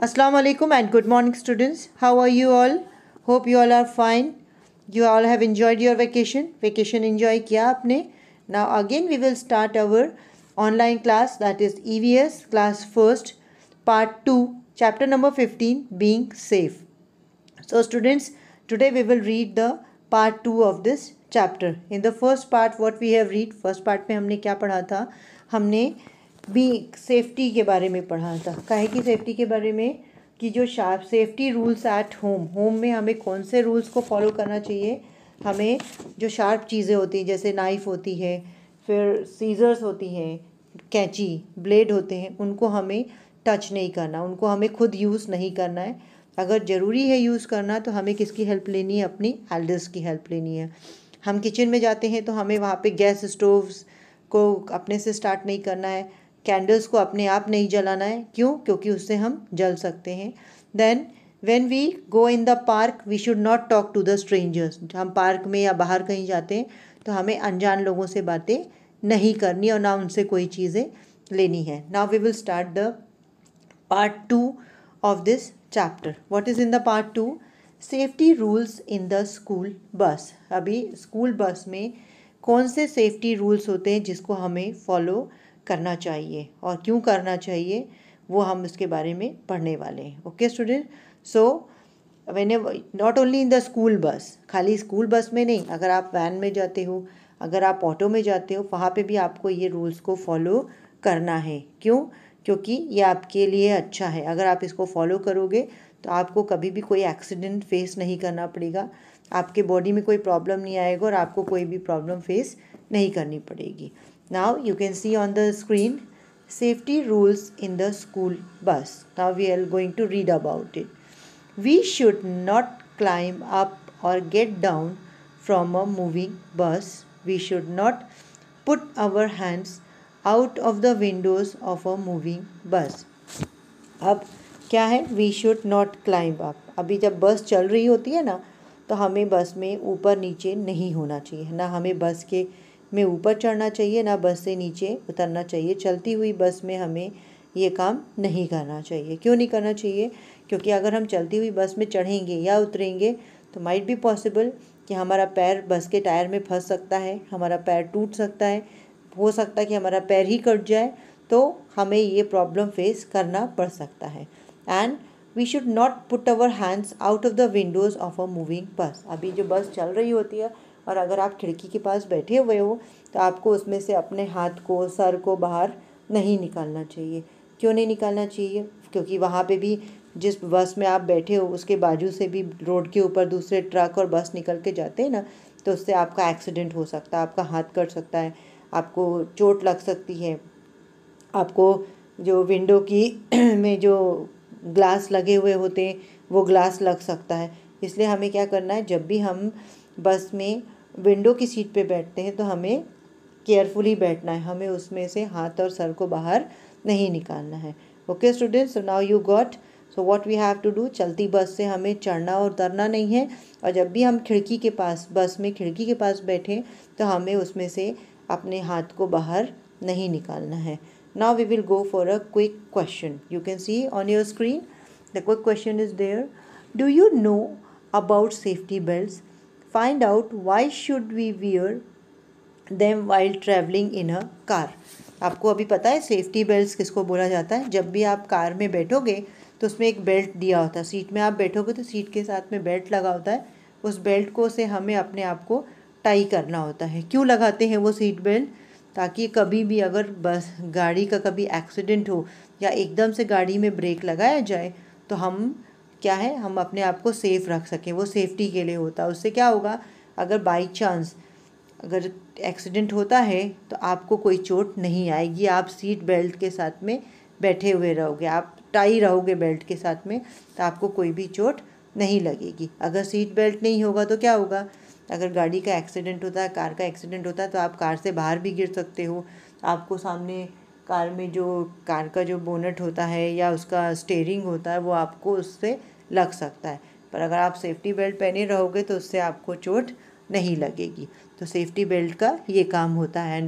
Assalamu alaikum and good morning students. How are you all? Hope you all are fine. You all have enjoyed your vacation. Vacation enjoy किया आपने? Now again we will start our online class, that is EVS class first part 2 chapter number 15, being safe. So students, today we will read the part 2 of this chapter. In the first part what we have read, first part में हमने क्या पढ़ा था? हमने भी safety के बारे में पढ़ा था। काहे की सेफ्टी के बारे में कि जो sharp safety rules at home में हमें कौन से रूल्स को फॉलो करना चाहिए। हमें जो शार्प चीज़ें होती हैं जैसे नाइफ़ होती है, फिर सीजर्स होती हैं, कैंची, ब्लेड होते हैं, उनको हमें टच नहीं करना, उनको हमें खुद यूज़ नहीं करना है। अगर ज़रूरी है यूज़ करना तो हमें किसकी हेल्प लेनी है? अपनी एल्डर्स की हेल्प लेनी है। हम किचन में जाते हैं तो हमें वहाँ पे गैस स्टोव्स को अपने से स्टार्ट नहीं करना है, कैंडल्स को अपने आप नहीं जलाना है। क्यों? क्योंकि उससे हम जल सकते हैं। Then when we go in the park we should not talk to the strangers. हम पार्क में या बाहर कहीं जाते हैं तो हमें अनजान लोगों से बातें नहीं करनी और ना उनसे कोई चीज़ें लेनी है। Now we will start the part 2 of this chapter. What is in the part 2? Safety rules in the school bus. अभी स्कूल बस में कौन से सेफ्टी रूल्स होते हैं जिसको हमें फॉलो करना चाहिए और क्यों करना चाहिए, वो हम इसके बारे में पढ़ने वाले हैं. Okay student, so whenever not only in the school बस, खाली स्कूल बस में नहीं, अगर आप वैन में जाते हो, अगर आप ऑटो में जाते हो, वहाँ पे भी आपको ये रूल्स को फॉलो करना है. क्यों? क्योंकि ये आपके लिए अच्छा है. अगर आप इसको फॉलो करोगे तो आपको कभी भी कोई एक्सीडेंट फेस नहीं करना पड़ेगा, आपके बॉडी में कोई प्रॉब्लम नहीं आएगा और आपको कोई भी प्रॉब्लम फेस नहीं करनी पड़ेगी. Now you can see on the screen safety rules in the school bus. Now we are going to read about it. We should not climb up or get down from a moving bus. We should not put our hands out of the windows of a moving bus. अब क्या है? We should not climb up. अभी जब बस चल रही होती है ना तो हमें बस में ऊपर नीचे नहीं होना चाहिए, ना हमें बस के में ऊपर चढ़ना चाहिए, ना बस से नीचे उतरना चाहिए. चलती हुई बस में हमें ये काम नहीं करना चाहिए. क्यों नहीं करना चाहिए? क्योंकि अगर हम चलती हुई बस में चढ़ेंगे या उतरेंगे तो माइट बी पॉसिबल कि हमारा पैर बस के टायर में फंस सकता है, हमारा पैर टूट सकता है, हो सकता है कि हमारा पैर ही कट जाए, तो हमें ये प्रॉब्लम फेस करना पड़ सकता है. And we should not put our hands out of the windows of a moving bus. अभी जो बस चल रही होती है और अगर आप खिड़की के पास बैठे हुए हो तो आपको उसमें से अपने हाथ को, सर को बाहर नहीं निकालना चाहिए. क्यों नहीं निकालना चाहिए? क्योंकि वहाँ पे भी जिस बस में आप बैठे हो उसके बाजू से भी रोड के ऊपर दूसरे ट्रक और बस निकल के जाते हैं ना, तो उससे आपका एक्सीडेंट हो सकता है, आपका हाथ कट सकता है, आपको चोट लग सकती है, आपको जो विंडो की में जो ग्लास लगे हुए होते हैं वो ग्लास लग सकता है. इसलिए हमें क्या करना है, जब भी हम बस में विंडो की सीट पे बैठते हैं तो हमें केयरफुली बैठना है, हमें उसमें से हाथ और सर को बाहर नहीं निकालना है. Okay students, so now you got. So what we have to do, चलती बस से हमें चढ़ना और उतरना नहीं है, और जब भी हम खिड़की के पास, बस में खिड़की के पास बैठें तो हमें उसमें से अपने हाथ को बाहर नहीं निकालना है. Now we will go for a quick question. You can see on your screen the quick question is there. Do you know about safety belts? Find out why should we wear them while traveling in a car. आपको अभी पता है safety belts किसको बोला जाता है? जब भी आप कार में बैठोगे तो उसमें एक बेल्ट दिया होता है. सीट में आप बैठोगे तो सीट के साथ में बेल्ट लगा होता है. उस बेल्ट को से हमें अपने आप को टाई करना होता है. क्यों लगाते हैं वो सीट बेल्ट? ताकि कभी भी अगर बस गाड़ी का कभी एक्सीडेंट हो या एकदम से गाड़ी में ब्रेक लगाया जाए तो हम क्या है, हम अपने आप को सेफ़ रख सकें. वो सेफ्टी के लिए होता है. उससे क्या होगा, अगर बाई चांस अगर एक्सीडेंट होता है तो आपको कोई चोट नहीं आएगी. आप सीट बेल्ट के साथ में बैठे हुए रहोगे, आप टाई रहोगे बेल्ट के साथ में, तो आपको कोई भी चोट नहीं लगेगी. अगर सीट बेल्ट नहीं होगा तो क्या होगा, अगर गाड़ी का एक्सीडेंट होता है, कार का एक्सीडेंट होता है, तो आप कार से बाहर भी गिर सकते हो. आपको सामने कार में जो कार का जो बोनट होता है या उसका स्टीयरिंग होता है वो आपको उससे लग सकता है. पर अगर आप सेफ्टी बेल्ट पहने रहोगे तो उससे आपको चोट नहीं लगेगी. तो सेफ्टी बेल्ट का ये काम होता है.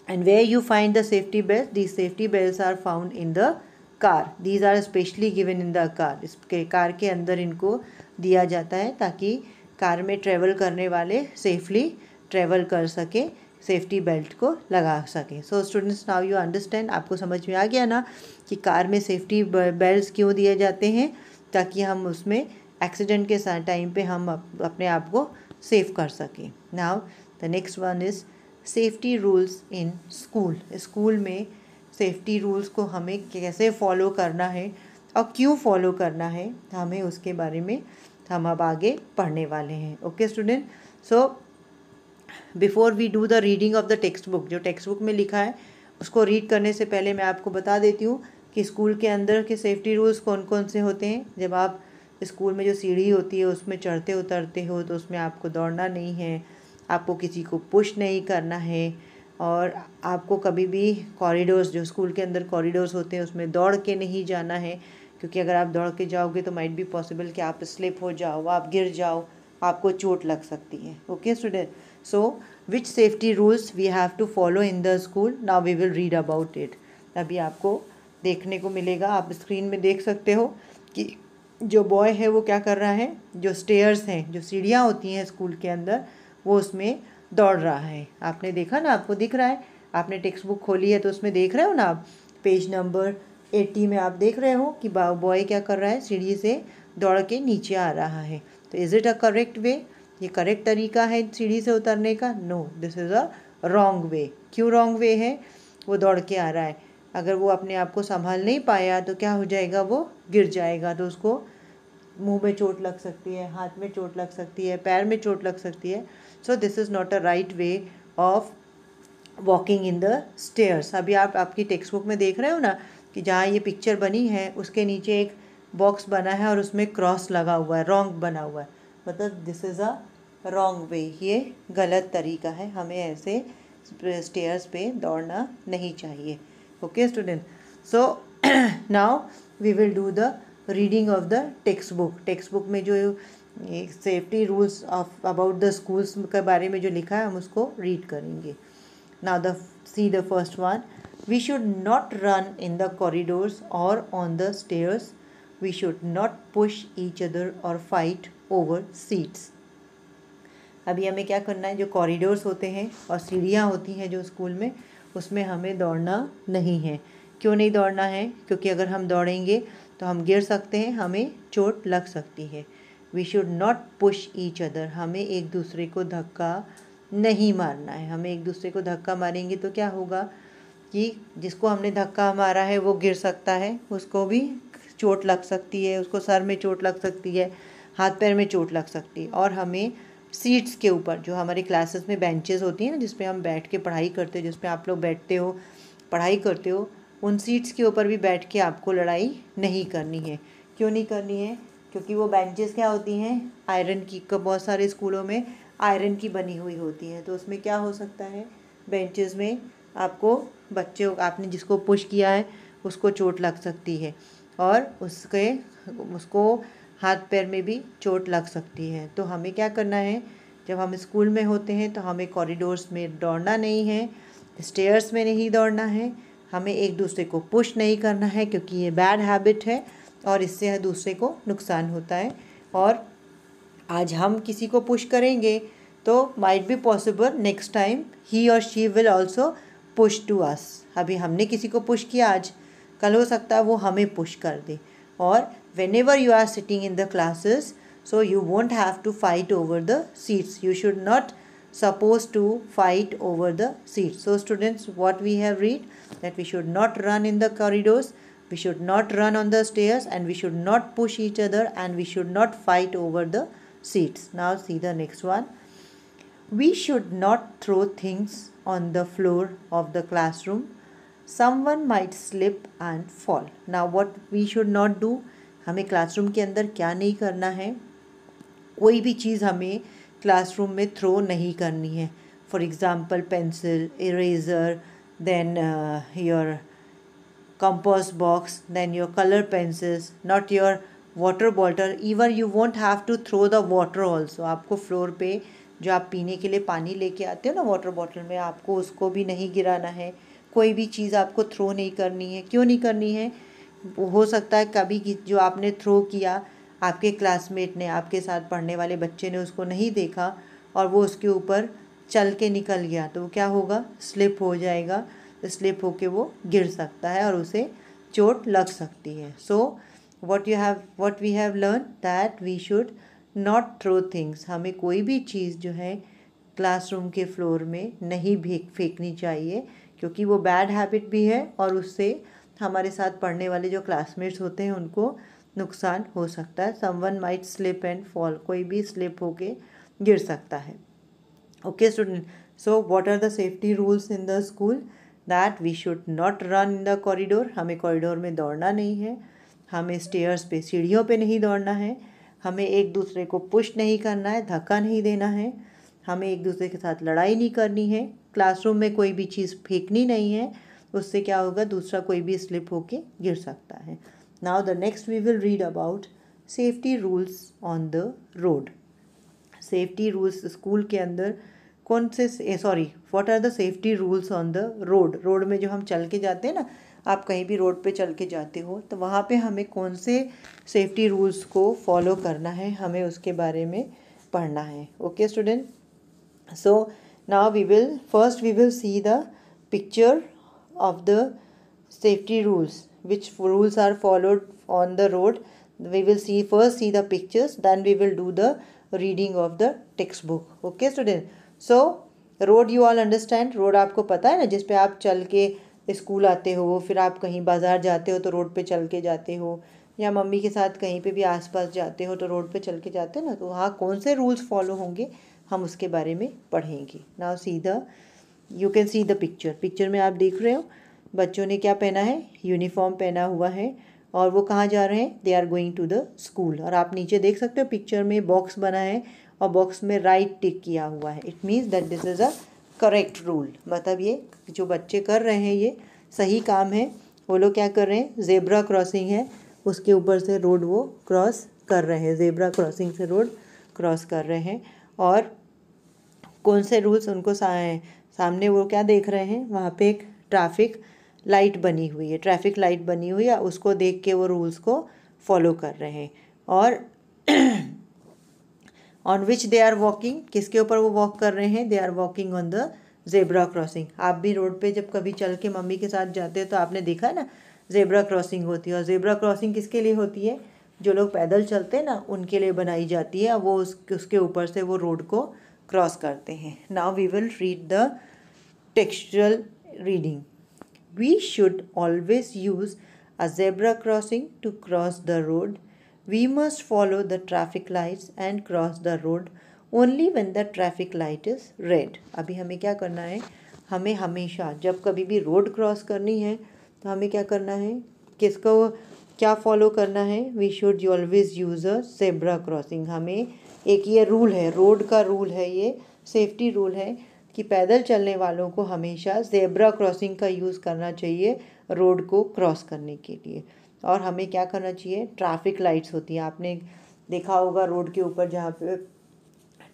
And where you find the safety belt? The safety belts are found in the car, these are specially given in the car, इसके कार के अंदर इनको दिया जाता है ताकि कार में ट्रेवल करने वाले सेफली ट्रेवल कर सके, सेफ्टी बेल्ट को लगा सके। So students now you understand, आपको समझ में आ गया ना कि कार में सेफ्टी बेल्ट क्यों दिए जाते हैं, ताकि हम उसमें एक्सीडेंट के टाइम पे हम अपने आप को सेफ कर सकें। Now the next one is safety rules in school. School में सेफ्टी रूल्स को हमें कैसे फॉलो करना है और क्यों फॉलो करना है, हमें उसके बारे में हम अब आगे पढ़ने वाले हैं। Okay student, so before we do the reading of the text book, जो टेक्स्ट बुक में लिखा है उसको रीड करने से पहले मैं आपको बता देती हूँ कि स्कूल के अंदर के सेफ्टी रूल्स कौन कौन से होते हैं। जब आप स्कूल में जो सीढ़ी होती है उसमें चढ़ते उतरते हो तो उसमें आपको दौड़ना नहीं है, आपको किसी को पुश नहीं करना है, और आपको कभी भी कॉरिडोर्स, जो स्कूल के अंदर कॉरिडोर्स होते हैं उसमें दौड़ के नहीं जाना है, क्योंकि अगर आप दौड़ के जाओगे तो माइट बी पॉसिबल कि आप स्लिप हो जाओ, आप गिर जाओ, आपको चोट लग सकती है। Okay student, so which safety rules we have to follow in the school, now we will read about it. अभी आपको देखने को मिलेगा, आप स्क्रीन में देख सकते हो कि जो बॉय है वो क्या कर रहा है, जो स्टेयर्स हैं, जो सीढ़ियाँ होती हैं स्कूल के अंदर, वो उसमें दौड़ रहा है। आपने देखा ना, आपको दिख रहा है, आपने टेक्स्ट बुक खोली है तो उसमें देख रहे हो ना आप, पेज नंबर 80 में आप देख रहे हो कि बॉय क्या कर रहा है, सीढ़ी से दौड़ के नीचे आ रहा है। तो is it a correct way, ये करेक्ट तरीका है सीढ़ी से उतरने का? No, this is a wrong way. क्यों रॉन्ग वे है? वो दौड़ के आ रहा है, अगर वो अपने आप को संभाल नहीं पाया तो क्या हो जाएगा, वो गिर जाएगा, तो उसको मुंह में चोट लग सकती है, हाथ में चोट लग सकती है, पैर में चोट लग सकती है। So this is not a right way of walking in the stairs. अभी आप आपकी टेक्स्ट बुक में देख रहे हो ना कि जहाँ ये पिक्चर बनी है उसके नीचे एक बॉक्स बना है और उसमें क्रॉस लगा हुआ है, रॉन्ग बना हुआ है, मतलब दिस इज़ अ रॉन्ग वे, ये गलत तरीका है, हमें ऐसे स्टेयर्स पे दौड़ना नहीं चाहिए। Okay student, so now we will do the reading of the text book. Text book में जो safety rules of about the schools के बारे में जो लिखा है हम उसको रीड करेंगे। Now see the first one. We should not run in the corridors or on the stairs. We should not push each other or fight over seats. अभी हमें क्या करना है, जो कॉरिडोर्स होते हैं और सीढ़ियाँ होती हैं जो स्कूल में, उसमें हमें दौड़ना नहीं है। क्यों नहीं दौड़ना है? क्योंकि अगर हम दौड़ेंगे तो हम गिर सकते हैं, हमें चोट लग सकती है। We should not push each other, हमें एक दूसरे को धक्का नहीं मारना है। हमें एक दूसरे को धक्का मारेंगे तो क्या होगा कि जिसको हमने धक्का मारा है वो गिर सकता है, उसको भी चोट लग सकती है, उसको सर में चोट लग सकती है, हाथ पैर में चोट लग सकती है। और हमें सीट्स के ऊपर, जो हमारी क्लासेस में बेंचेस होती हैं ना, जिस पे हम बैठ के पढ़ाई करते हो, जिस पे आप लोग बैठते हो, पढ़ाई करते हो, उन सीट्स के ऊपर भी बैठ के आपको लड़ाई नहीं करनी है। क्यों नहीं करनी है? क्योंकि वो बेंचेस क्या होती हैं, आयरन की, बहुत सारे स्कूलों में आयरन की बनी हुई होती है, तो उसमें क्या हो सकता है, बेंचेस में आपको आपने जिसको पुश किया है उसको चोट लग सकती है, और उसको हाथ पैर में भी चोट लग सकती है। तो हमें क्या करना है, जब हम स्कूल में होते हैं तो हमें कॉरिडोर्स में दौड़ना नहीं है, स्टेयर्स में नहीं दौड़ना है, हमें एक दूसरे को पुश नहीं करना है, क्योंकि ये बैड हैबिट है और इससे दूसरे को नुकसान होता है। और आज हम किसी को पुश करेंगे तो might be possible next time ही और she will also push to us. अभी हमने किसी को पुश किया आज, कल हो सकता है वो हमें पुश कर दे। और whenever you are sitting in the classes, so you won't have to fight over the seats. You should not supposed to fight over the seats. So students, what we have read, that we should not run in the corridors, we should not run on the stairs, and we should not push each other, and we should not fight over the seats. Now see the next one. We should not throw things on the floor of the classroom. Someone might slip and fall. Now what we should not do, हमें classroom के अंदर क्या नहीं करना है, कोई भी चीज़ हमें क्लासरूम में थ्रो नहीं करनी है। For example pencil, eraser, then your compass box, then your colour pencils, not your water bottle. Even you won't have to throw the water also. आपको फ्लोर पे जो आप पीने के लिए पानी लेके आते हो ना वाटर बॉटल में, आपको उसको भी नहीं गिराना है। कोई भी चीज़ आपको थ्रो नहीं करनी है। क्यों नहीं करनी है? हो सकता है कभी जो आपने थ्रो किया, आपके क्लासमेट ने, आपके साथ पढ़ने वाले बच्चे ने उसको नहीं देखा और वो उसके ऊपर चल के निकल गया, तो क्या होगा, स्लिप हो जाएगा, स्लिप होके वो गिर सकता है और उसे चोट लग सकती है। सो what we have learned that we should not throw things, हमें कोई भी चीज़ जो है क्लासरूम के फ्लोर में नहीं फेंकनी चाहिए, क्योंकि वो बैड हैबिट भी है और उससे हमारे साथ पढ़ने वाले जो क्लासमेट्स होते हैं उनको नुकसान हो सकता है। Someone might slip and fall, कोई भी स्लिप होके गिर सकता है। Okay student, so what are the safety rules in the school? That we should not run in the corridor, हमें कॉरिडोर में दौड़ना नहीं है, हमें स्टेयर्स पे, सीढ़ियों पे नहीं दौड़ना है, हमें एक दूसरे को पुश नहीं करना है, धक्का नहीं देना है, हमें एक दूसरे के साथ लड़ाई नहीं करनी है, क्लासरूम में कोई भी चीज़ फेंकनी नहीं है, उससे क्या होगा, दूसरा कोई भी स्लिप होके गिर सकता है। Now the next we will read about safety rules on the road. Safety rules school के अंदर कौन से, what are the safety rules on the road? Road में जो हम चल के जाते हैं ना, आप कहीं भी रोड पे चल के जाते हो तो वहाँ पे हमें कौन से सेफ्टी रूल्स को फॉलो करना है, हमें उसके बारे में पढ़ना है। Okay student, so now we will see the picture of the safety rules, which rules are followed on the road. We will first see the pictures, then we will do the reading of the textbook. Okay student, so road you all understand, road आपको पता है ना, जिस पे आप चल के school आते हो, फिर आप कहीं बाज़ार जाते हो तो रोड पे चल के जाते हो, या मम्मी के साथ कहीं पे भी आसपास जाते हो तो रोड पे चल के जाते हो ना, तो वहाँ कौन से रूल्स फॉलो होंगे हम उसके बारे में पढ़ेंगे। Now you can see the picture में आप देख रहे हो बच्चों ने क्या पहना है, यूनिफॉर्म पहना हुआ है और वो कहाँ जा रहे हैं, they are going to the school. और आप नीचे देख सकते हो पिक्चर में बॉक्स बना है और बॉक्स में राइट टिक किया हुआ है, it means that this is a correct rule, मतलब ये जो बच्चे कर रहे हैं ये सही काम है। वो लोग क्या कर रहे हैं, जेब्रा क्रॉसिंग है उसके ऊपर से रोड वो क्रॉस कर रहे हैं, जेब्रा क्रॉसिंग से रोड क्रॉस कर रहे हैं। और कौन से रूल्स उनको सामने वो क्या देख रहे हैं, वहाँ पे एक ट्रैफिक लाइट बनी हुई है, ट्रैफिक लाइट बनी हुई है, उसको देख के वो रूल्स को फॉलो कर रहे हैं। और on which they are walking, किसके ऊपर वो वॉक कर रहे हैं, they are walking on the zebra crossing. आप भी रोड पे जब कभी चल के मम्मी के साथ जाते हो तो आपने देखा है ना, जेब्रा क्रॉसिंग होती है। और जेब्रा क्रॉसिंग किसके लिए होती है, जो लोग पैदल चलते हैं ना उनके लिए बनाई जाती है, वो उसके ऊपर से वो रोड को क्रॉस करते हैं। Now we will read the textual reading. We should always use a zebra crossing to cross the road. We must follow the traffic lights and cross the road only when the traffic light is red. अभी हमें क्या करना है, हमें हमेशा जब कभी भी रोड क्रॉस करनी है तो हमें क्या करना है, किसको क्या फॉलो करना है, we should always use a zebra crossing. हमें एक ये रूल है, रोड का रूल है, ये सेफ्टी रूल है कि पैदल चलने वालों को हमेशा जेब्रा क्रॉसिंग का यूज़ करना चाहिए रोड को क्रॉस करने के लिए। और हमें क्या करना चाहिए, ट्रैफिक लाइट्स होती हैं, आपने देखा होगा रोड के ऊपर जहाँ पे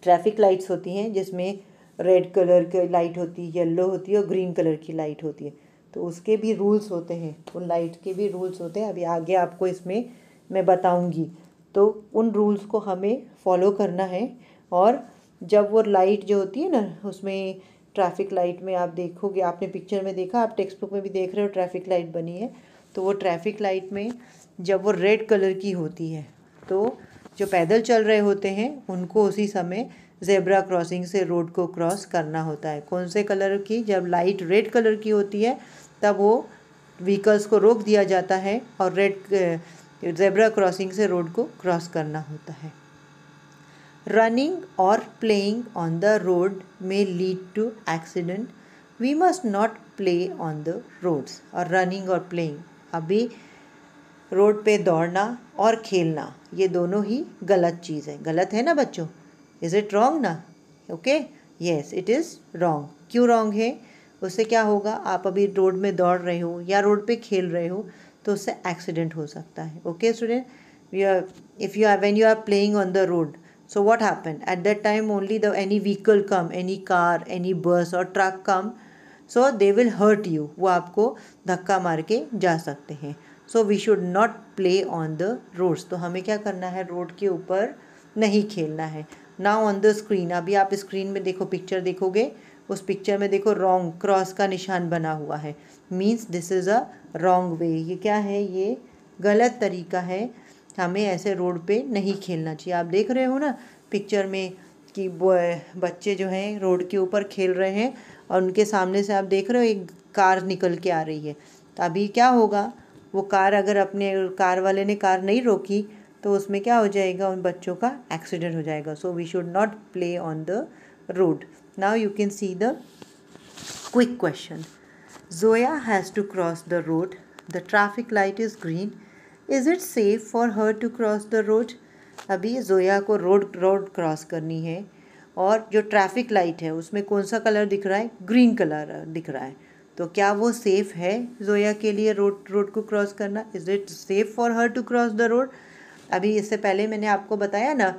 ट्रैफिक लाइट्स होती हैं जिसमें रेड कलर की लाइट होती है, येलो होती है और ग्रीन कलर की लाइट होती है, तो उसके भी रूल्स होते हैं, उन लाइट के भी रूल्स होते हैं। अभी आगे आपको इसमें मैं बताऊंगी, तो उन रूल्स को हमें फॉलो करना है। और जब वो लाइट जो होती है ना, उसमें ट्रैफिक लाइट में आप देखोगे, आपने पिक्चर में देखा, आप टेक्स्ट बुक में भी देख रहे हो ट्रैफिक लाइट बनी है, तो वो ट्रैफिक लाइट में जब वो रेड कलर की होती है तो जो पैदल चल रहे होते हैं उनको उसी समय जेब्रा क्रॉसिंग से रोड को क्रॉस करना होता है। कौन से कलर की, जब लाइट रेड कलर की होती है तब वो व्हीकल्स को रोक दिया जाता है और रेड जेब्रा क्रॉसिंग से रोड को क्रॉस करना होता है। रनिंग और प्लेइंग ऑन द रोड में lead to accident, we must not play on the roads. और रनिंग और प्लेइंग, अभी रोड पे दौड़ना और खेलना ये दोनों ही गलत चीज़ है, गलत है ना बच्चों, इज़ इट रॉन्ग ना? Okay, yes it is wrong. क्यों रॉन्ग है, उससे क्या होगा, आप अभी रोड में दौड़ रहे हो या रोड पे खेल रहे हो तो उससे एक्सीडेंट हो सकता है। Okay student, if you are when you are playing on the road, so what happened at that time, only the any vehicle come, any car, any bus or truck come, so they will hurt you, वो आपको धक्का मार के जा सकते हैं। So we should not play on the roads. तो हमें क्या करना है, रोड के ऊपर नहीं खेलना है। नाउ ऑन द स्क्रीन, अभी आप स्क्रीन में देखो, पिक्चर देखोगे, उस पिक्चर में देखो रॉन्ग क्रॉस का निशान बना हुआ है, means this is a wrong वे। ये क्या है, ये गलत तरीका है, हमें ऐसे रोड पे नहीं खेलना चाहिए। आप देख रहे हो ना पिक्चर में कि बच्चे जो हैं रोड के ऊपर खेल रहे हैं और उनके सामने से आप देख रहे हो एक कार निकल के आ रही है। तो अभी क्या होगा, वो कार अगर अपने कार वाले ने कार नहीं रोकी तो उसमें क्या हो जाएगा, उन बच्चों का एक्सीडेंट हो जाएगा। So we should not play on the road. Now you can see the quick question. Zoya has to cross the road. The traffic light is green. Is it safe for her to cross the road? अभी जोया को road cross करनी है और जो traffic light है उसमें कौन सा कलर दिख रहा है, ग्रीन कलर दिख रहा है। तो क्या वो सेफ़ है जोया के लिए रोड को क्रॉस करना? Is it safe for her to cross the road? अभी इससे पहले मैंने आपको बताया ना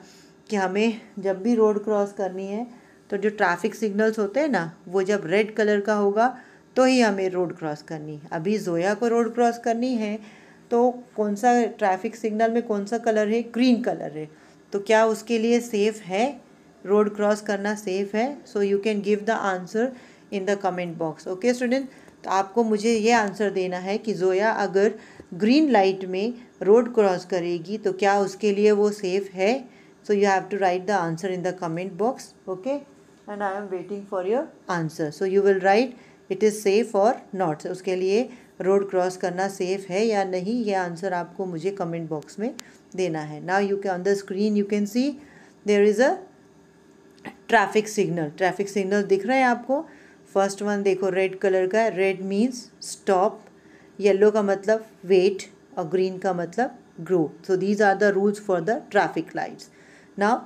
कि हमें जब भी रोड क्रॉस करनी है तो जो ट्रैफिक सिग्नल्स होते हैं ना, वो जब रेड कलर का होगा तो ही हमें रोड क्रॉस करनी है। अभी जोया को रोड क्रॉस करनी है तो कौन सा ट्रैफिक सिग्नल में कौन सा कलर है, ग्रीन कलर है। तो क्या उसके लिए सेफ़ है, रोड क्रॉस करना सेफ़ है? So you can give the answer in the comment box. Okay student, तो आपको मुझे ये आंसर देना है कि जोया अगर ग्रीन लाइट में रोड क्रॉस करेगी तो क्या उसके लिए वो सेफ़ है? So you have to write the answer in the comment box. Okay, and I am waiting for your answer. So you will write it is safe और not. उसके लिए रोड क्रॉस करना सेफ़ है या नहीं, ये answer आपको मुझे कमेंट बॉक्स में देना है। Now you can on the screen you can see there is a traffic signal. Traffic signal दिख रहे हैं आपको। फर्स्ट वन देखो रेड कलर का है, रेड मीन्स स्टॉप, येलो का मतलब वेट और ग्रीन का मतलब go. So these are the rules for the traffic lights. Now